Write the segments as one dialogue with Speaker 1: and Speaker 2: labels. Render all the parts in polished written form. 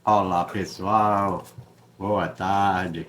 Speaker 1: Olá pessoal, boa tarde.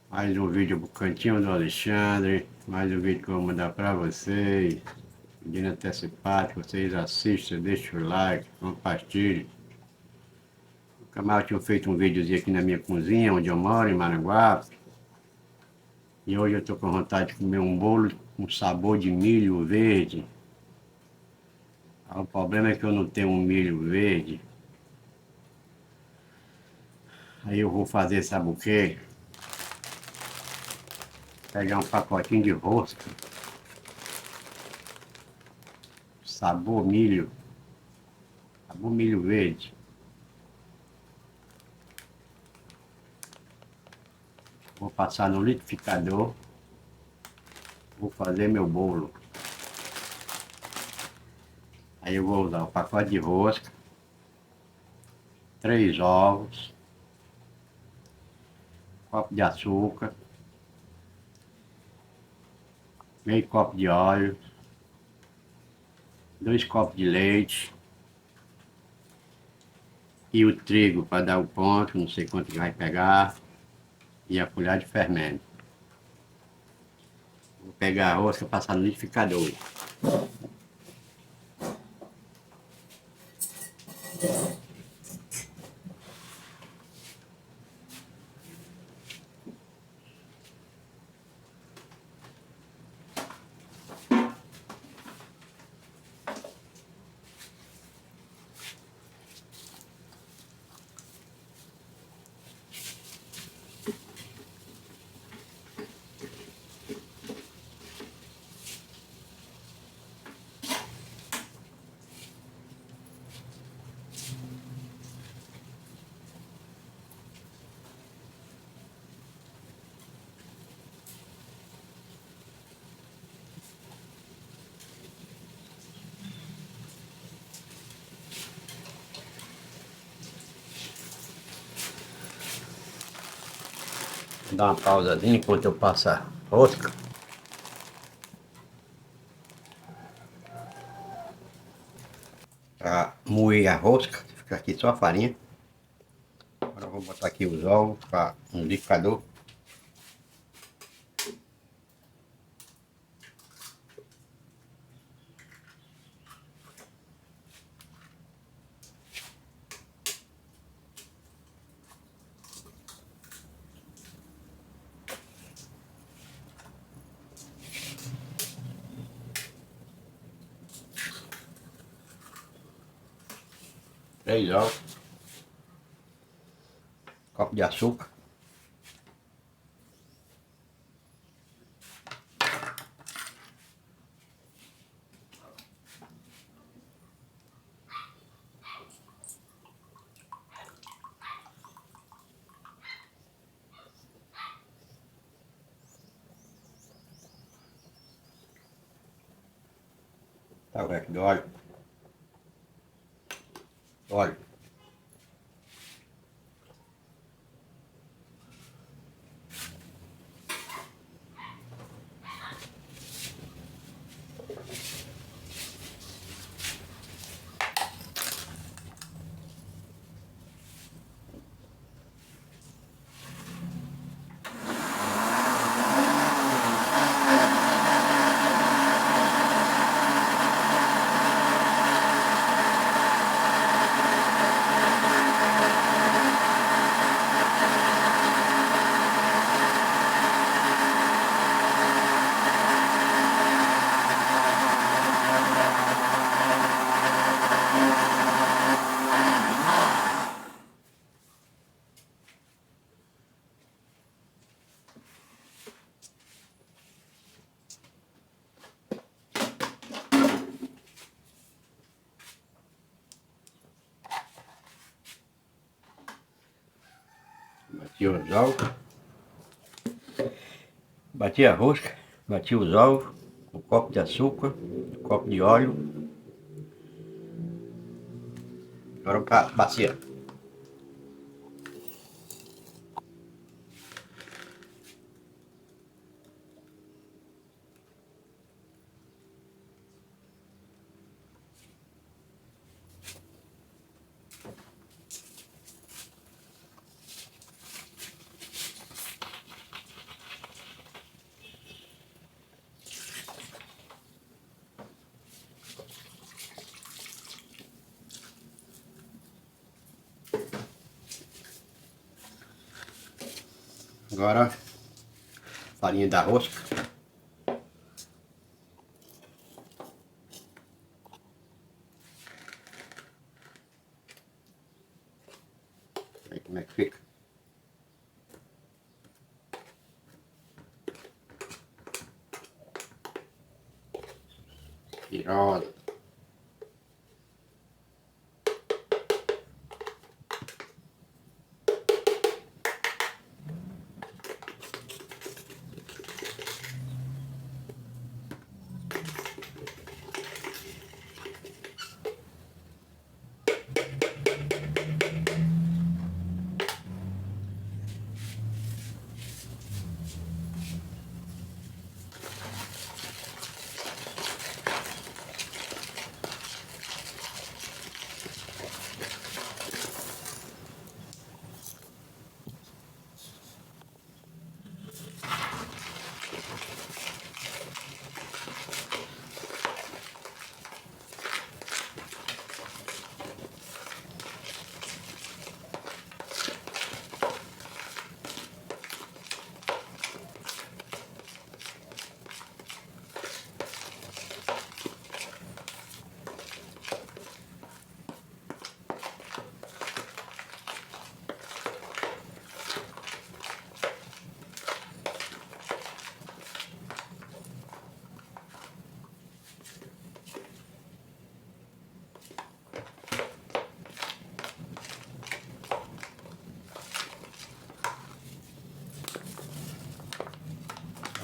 Speaker 1: Mais um vídeo pro Cantinho do Alexandre, mais um vídeo que eu vou mandar para vocês. Pedindo antecipado que vocês assistam, deixem o like, compartilhem. O canal tinha feito um videozinho aqui na minha cozinha, onde eu moro, em Maranguape. E hoje eu tô com vontade de comer um bolo com sabor de milho verde. O problema é que eu não tenho um milho verde. Aí eu vou fazer, sabe o quê? Pegar um pacotinho de rosca, sabor milho, sabor milho verde. Vou passar no liquidificador, vou fazer meu bolo. Aí eu vou usar o pacote de rosca, 3 ovos, copo de açúcar, meio copo de óleo, 2 copos de leite e o trigo para dar o ponto, não sei quanto que vai pegar, e a colher de fermento. Vou pegar a rosca e passar no liquidificador. Vou dar uma pausazinha enquanto eu passo a rosca. Para moer a rosca, fica aqui só a farinha. Agora eu vou botar aqui os ovos para um liquidificador. Três ovos, copo de açúcar, tá o resto do óleo, óleo, bati os ovos, bati a rosca, bati os ovos, um copo de açúcar, um copo de óleo. Agora para a bacia. Agora, farinha da rosca. Aí como é que fica. Cheirosa.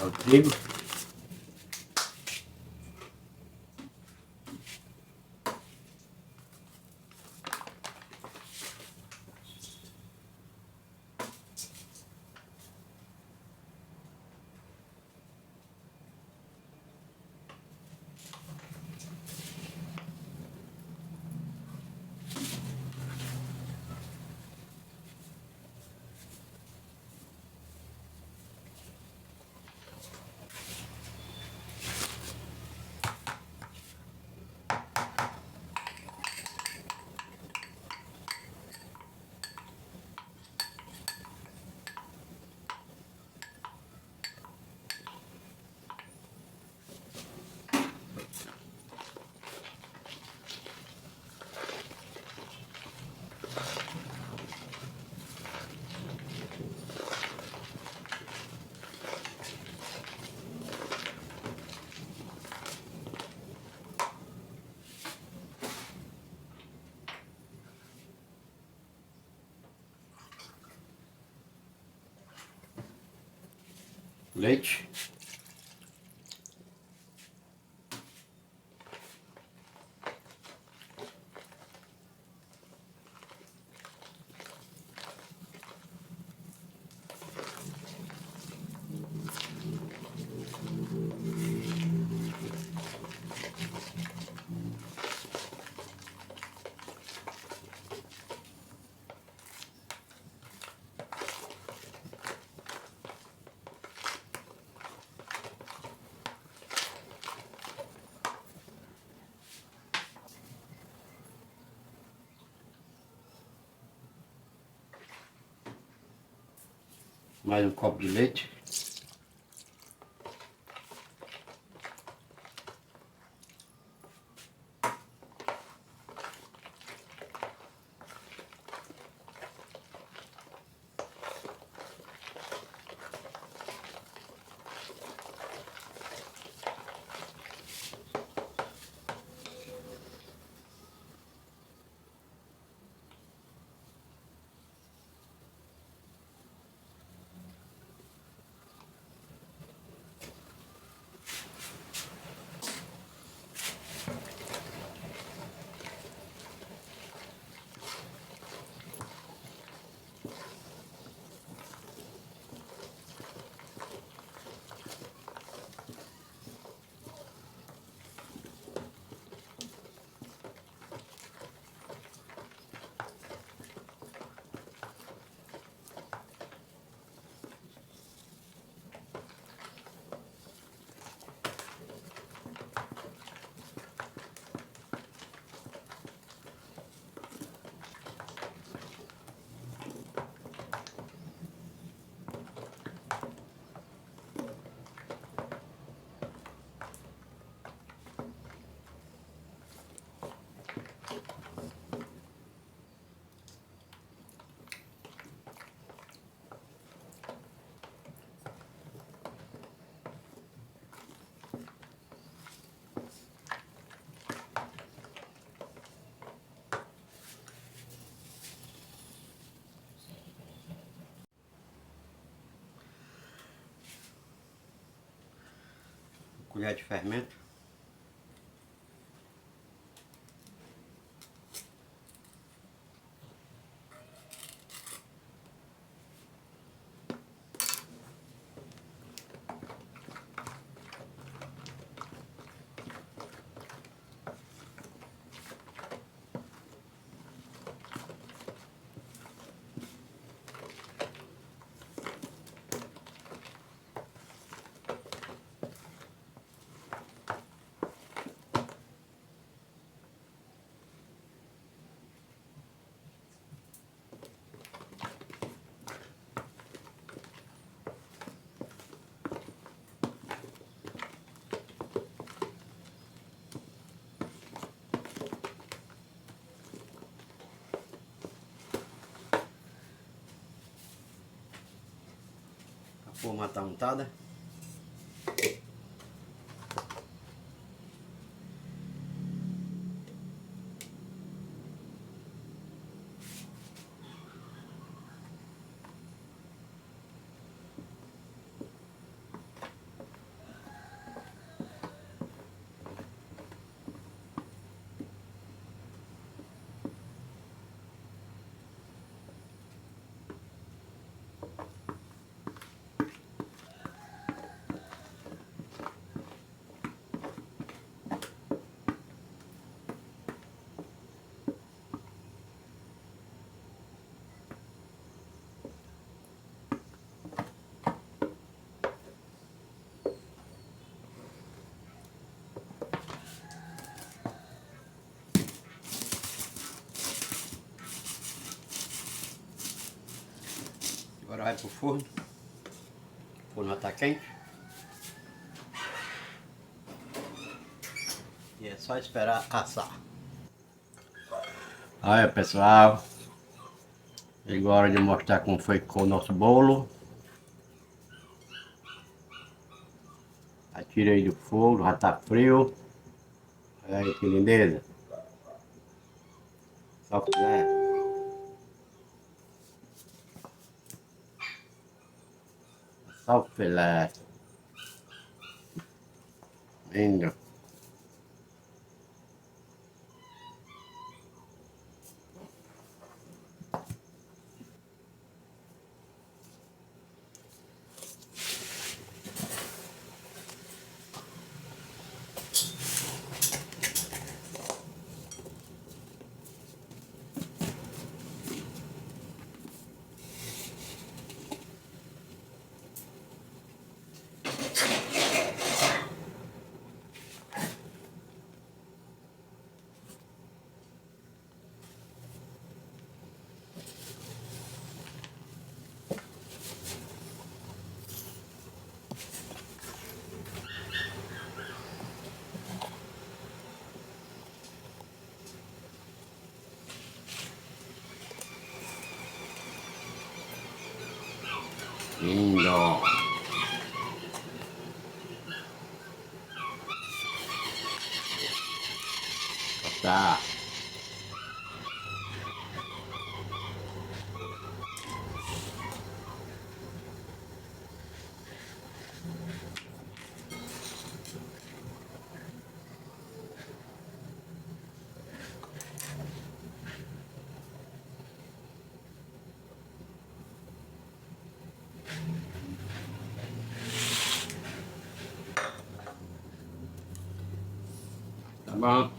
Speaker 1: O trigo. Leite. Mais um copo de leite. colher de fermento. A forma tá untada. Agora vai pro forno. O forno já tá quente. E é só esperar assar. Olha pessoal, chegou a hora de mostrar como foi que ficou o nosso bolo. Atirei do fogo, já tá frio. Olha aí que lindeza. Só filé. Só filé. Lindo. Lindo. Tá. Tá bom?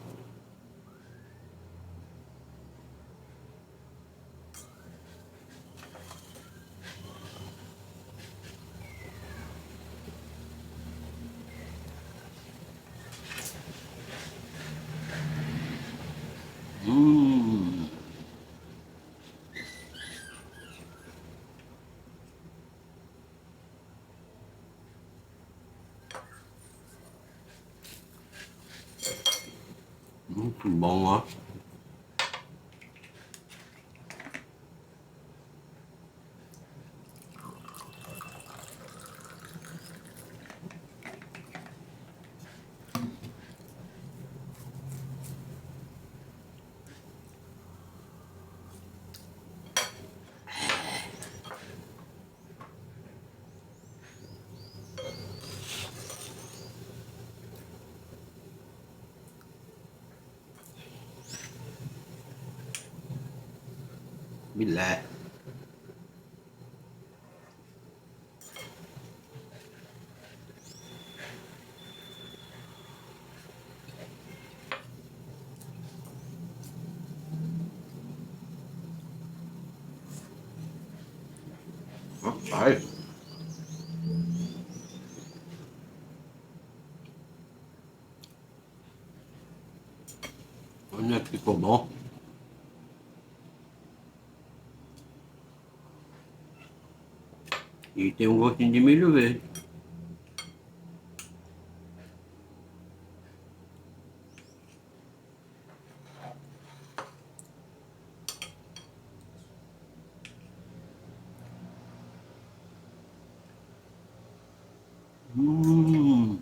Speaker 1: Hum. Muito bom, ó. Bilé. Rapaz, olha que ficou bom. E tem um gostinho de milho verde. Hum,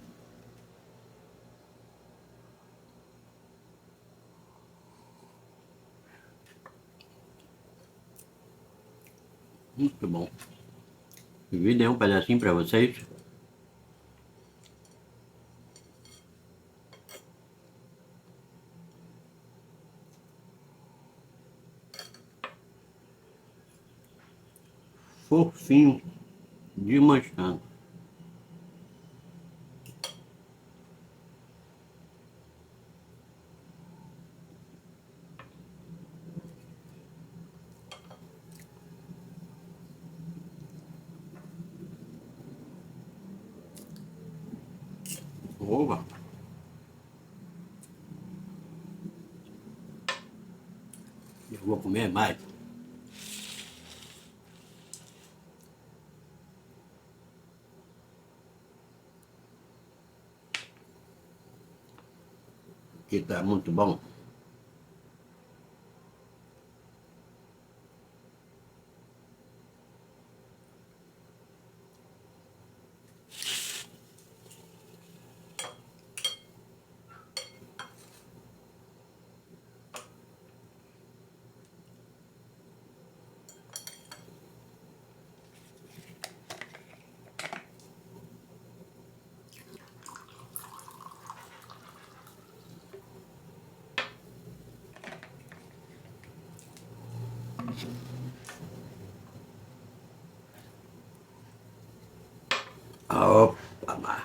Speaker 1: muito bom. Dividem um pedacinho para vocês. Fofinho, desmanchando. Oba! Eu vou comer mais. Que tá muito bom. Opa!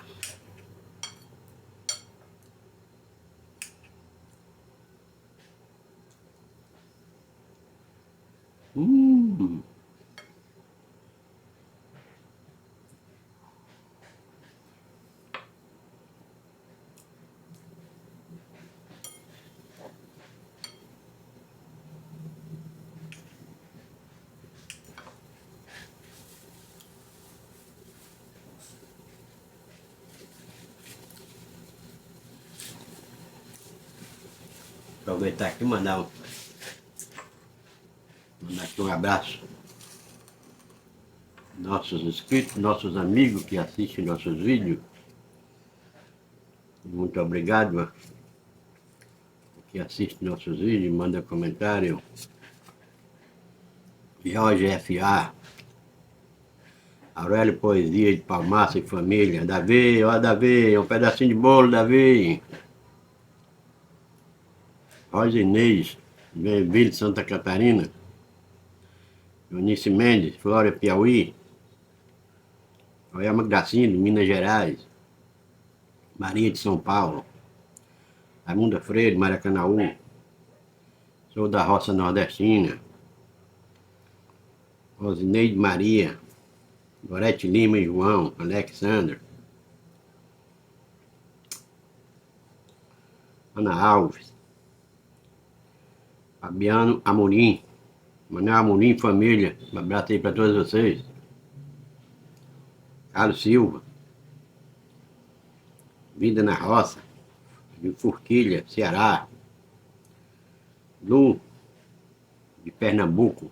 Speaker 1: Hum, aproveitar aqui e mandar aqui um abraço. Nossos inscritos, nossos amigos que assistem nossos vídeos. Muito obrigado que assiste nossos vídeos, manda comentário. Jorge F.A. Aurélio Poesia de Palmaça e Família. Davi, ó Davi, um pedacinho de bolo, Davi. Rosa Inês, Joinville, Santa Catarina. Eunice Mendes, Flória, Piauí. Oyama Gracino, Minas Gerais. Maria de São Paulo. Raimunda Freire, Maracanaú. Sou da Roça Nordestina. Rosineide Maria. Gorete Lima e João, Alexandre. Ana Alves. Fabiano Amorim. Manuel Amorim, família. Um abraço aí para todos vocês. Carlos Silva. Vida na Roça. De Forquilha, Ceará. Lu, de Pernambuco.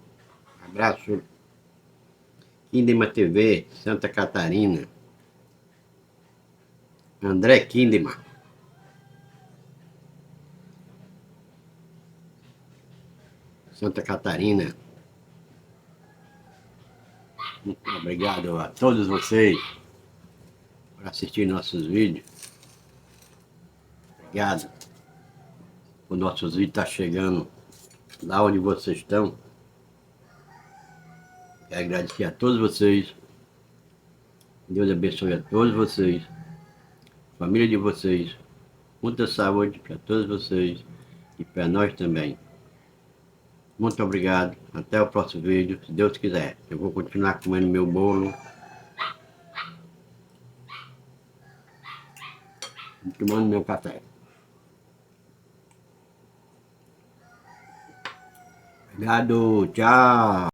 Speaker 1: Abraço. Kindema TV, Santa Catarina. André Kindema. Santa Catarina. Muito obrigado a todos vocês por assistir nossos vídeos. Obrigado. O nossos vídeos estão chegando lá onde vocês estão. Quero agradecer a todos vocês. Deus abençoe a todos vocês. Família de vocês. Muita saúde para todos vocês e para nós também. Muito obrigado. Até o próximo vídeo, se Deus quiser. Eu vou continuar comendo meu bolo e tomando meu café. Obrigado, tchau.